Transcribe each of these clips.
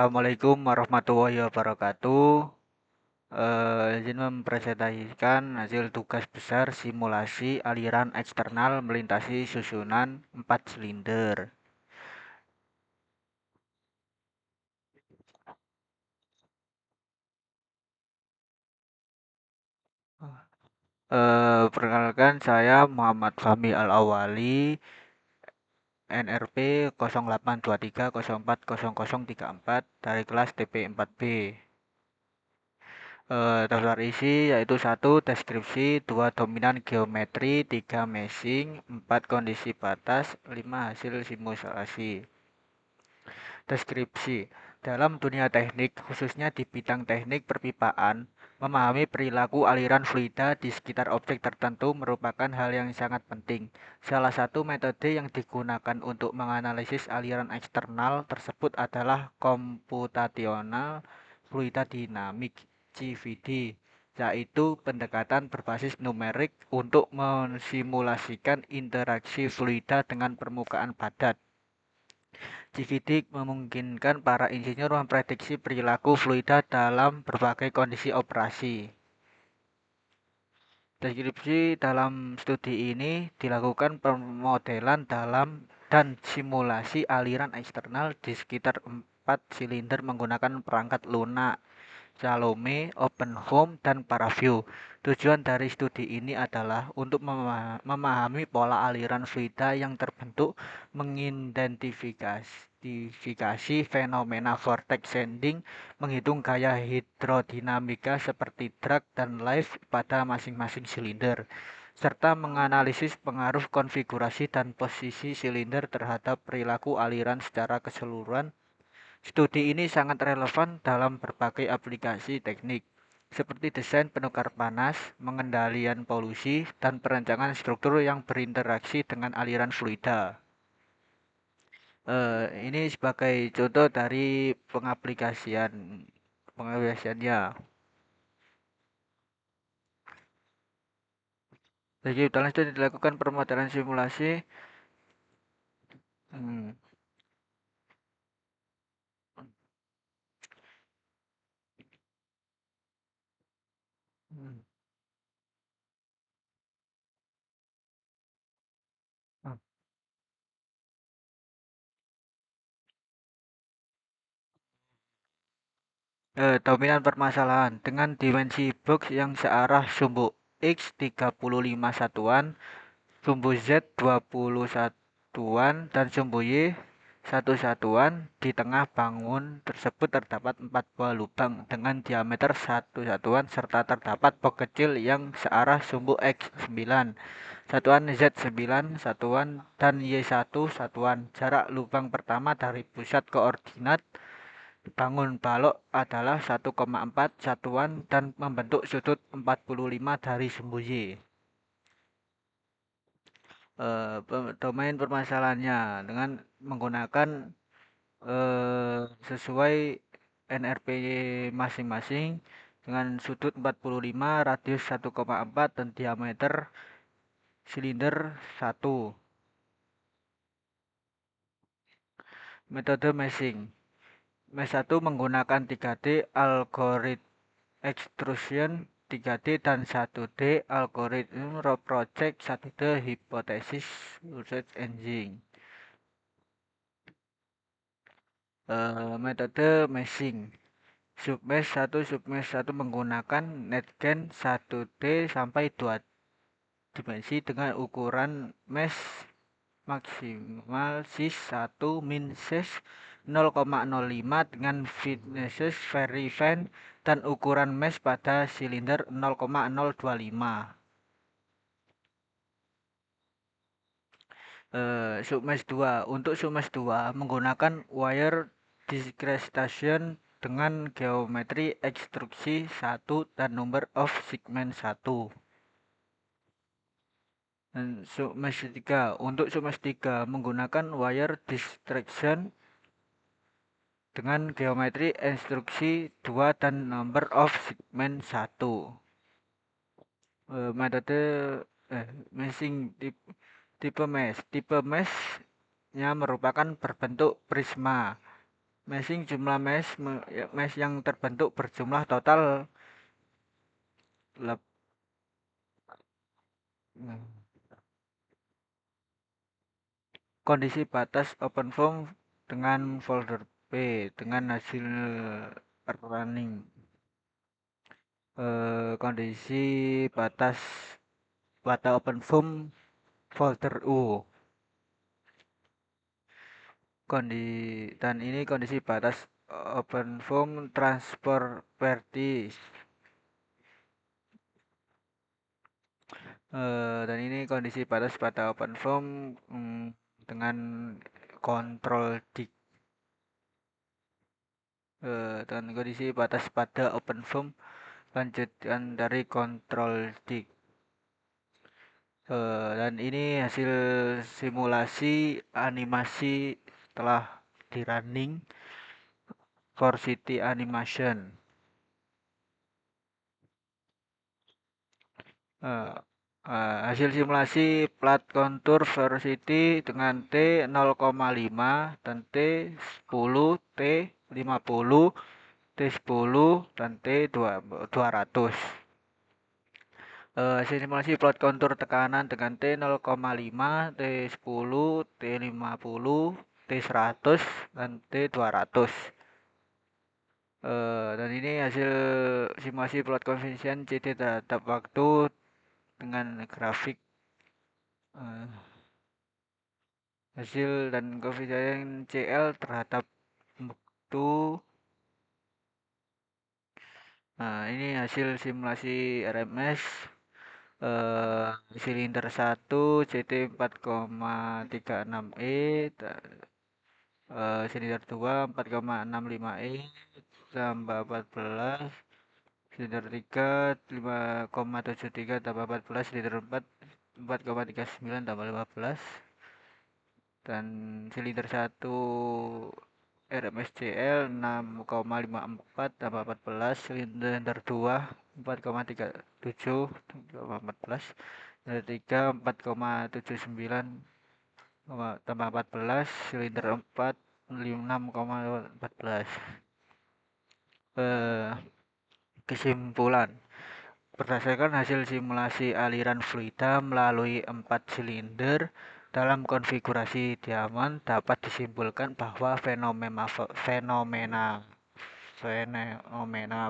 Assalamualaikum warahmatullahi wabarakatuh. Izin mempresentasikan hasil tugas besar simulasi aliran eksternal melintasi susunan 4 silinder. Perkenalkan saya Muhammad Fahmi Al-Awali, NRP 0823040034 dari kelas TP4B. Daftar isi yaitu 1. Deskripsi, 2. Dominan geometri, 3. Meshing, 4. Kondisi batas, 5. Hasil simulasi. Deskripsi. Dalam dunia teknik, khususnya di bidang teknik perpipaan, memahami perilaku aliran fluida di sekitar objek tertentu merupakan hal yang sangat penting. Salah satu metode yang digunakan untuk menganalisis aliran eksternal tersebut adalah computational fluid dynamics (CFD), yaitu pendekatan berbasis numerik untuk mensimulasikan interaksi fluida dengan permukaan padat. CFD memungkinkan para insinyur memprediksi perilaku fluida dalam berbagai kondisi operasi. Deskripsi dalam studi ini dilakukan pemodelan dalam dan simulasi aliran eksternal di sekitar 4 silinder menggunakan perangkat lunak Salome, OpenFOAM, dan ParaView. Tujuan dari studi ini adalah untuk memahami pola aliran fluida yang terbentuk, mengidentifikasi fenomena vortex sending, menghitung gaya hidrodinamika seperti drag dan lift pada masing-masing silinder, serta menganalisis pengaruh konfigurasi dan posisi silinder terhadap perilaku aliran secara keseluruhan. Studi ini sangat relevan dalam berbagai aplikasi teknik, seperti desain penukar panas, pengendalian polusi, dan perancangan struktur yang berinteraksi dengan aliran fluida. Ini sebagai contoh dari pengaplikasiannya. Jadi dalam studi dilakukan permodelan simulasi. Hmm, hmm, hmm. Dominan permasalahan dengan dimensi box yang searah sumbu X 35 satuan, sumbu Z 20 satuan, dan sumbu Y 1 satuan. Di tengah bangun tersebut terdapat 4 buah lubang dengan diameter 1 satuan serta terdapat box kecil yang searah sumbu X 9 satuan, Z 9 satuan, dan Y 1 satuan. Jarak lubang pertama dari pusat koordinat bangun balok adalah 1,4 satuan dan membentuk sudut 45 dari sumbu Y. Domain permasalahannya dengan menggunakan sesuai NRP masing-masing dengan sudut 45, radius 1,4, dan diameter silinder 1. Metode meshing. Mesh 1 menggunakan 3D algorithm extrusion 3D dan 1D algorithm project 1D hypothesis research engine. Metode meshing. Submesh 1 menggunakan netgen 1D sampai 2 dimensi dengan ukuran mesh maksimal sis 1 min sis 0,05 dengan fitnesses very fine dan ukuran mesh pada silinder 0,025. Submesh 2. Untuk submesh 2 menggunakan wire discretization dengan geometri ekstruksi 1 dan number of segment 1. Dan submesh 3. Untuk submesh 3 menggunakan wire discretization dengan geometri instruksi 2 dan number of segment 1. Metode meshing tipe mesh. Tipe meshnya merupakan berbentuk prisma. Meshing jumlah mesh yang terbentuk berjumlah total lep- kondisi batas OpenFOAM dengan folder P dengan hasil running. Kondisi batas pada OpenFOAM folder U. Dan ini kondisi batas OpenFOAM transfer properties. Dan ini kondisi batas pada OpenFOAM dengan kontrol dict. Dan kondisi batas pada OpenFOAM lanjutan dari kontrol dict. Dan ini hasil simulasi animasi telah di running for city animation. Hasil simulasi plat kontur velocity dengan T 0,5 dan T 10, T 50, T 10 dan T 200. Hasil simulasi plot kontur tekanan dengan T 0,5, T 10, T 50, T 100 dan T 200. Dan ini hasil simulasi plot koefisien CD terhadap waktu dengan grafik hasil dan koefisien CL terhadap waktu. Nah, ini hasil simulasi RMS silinder 1 CT 4,36E, silinder 2 4,65E tambah 14, silinder 3 5,73 tambah 14, silinder 4 4,39 tambah 15, dan silinder 1 RMSCL 6,54 tambah 14, silinder 2 4,37 tambah 14, silinder 3 4,79 tambah 14, silinder 4 6,14. Kesimpulan, berdasarkan hasil simulasi aliran fluida melalui 4 silinder dalam konfigurasi diamond, dapat disimpulkan bahwa fenomena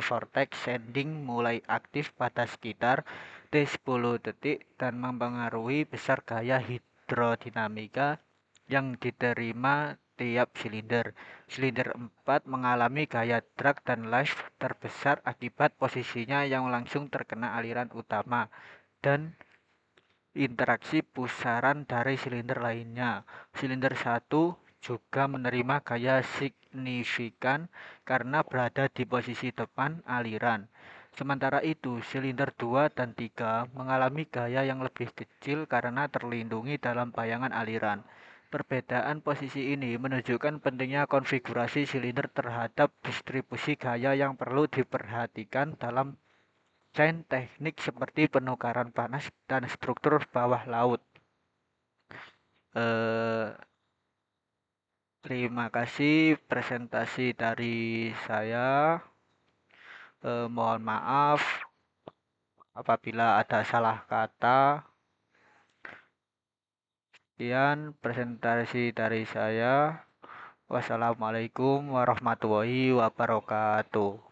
vortex sending mulai aktif pada sekitar T10 detik dan mempengaruhi besar gaya hidrodinamika yang diterima tiap silinder. Silinder 4 mengalami gaya drag dan lift terbesar akibat posisinya yang langsung terkena aliran utama dan interaksi pusaran dari silinder lainnya. Silinder 1 juga menerima gaya signifikan karena berada di posisi depan aliran. Sementara itu, silinder 2 dan 3 mengalami gaya yang lebih kecil karena terlindungi dalam bayangan aliran. Perbedaan posisi ini menunjukkan pentingnya konfigurasi silinder terhadap distribusi gaya yang perlu diperhatikan dalam chain teknik seperti penukaran panas dan struktur bawah laut. Terima kasih presentasi dari saya. Mohon maaf apabila ada salah kata. Sekian presentasi dari saya. Wassalamualaikum warahmatullahi wabarakatuh.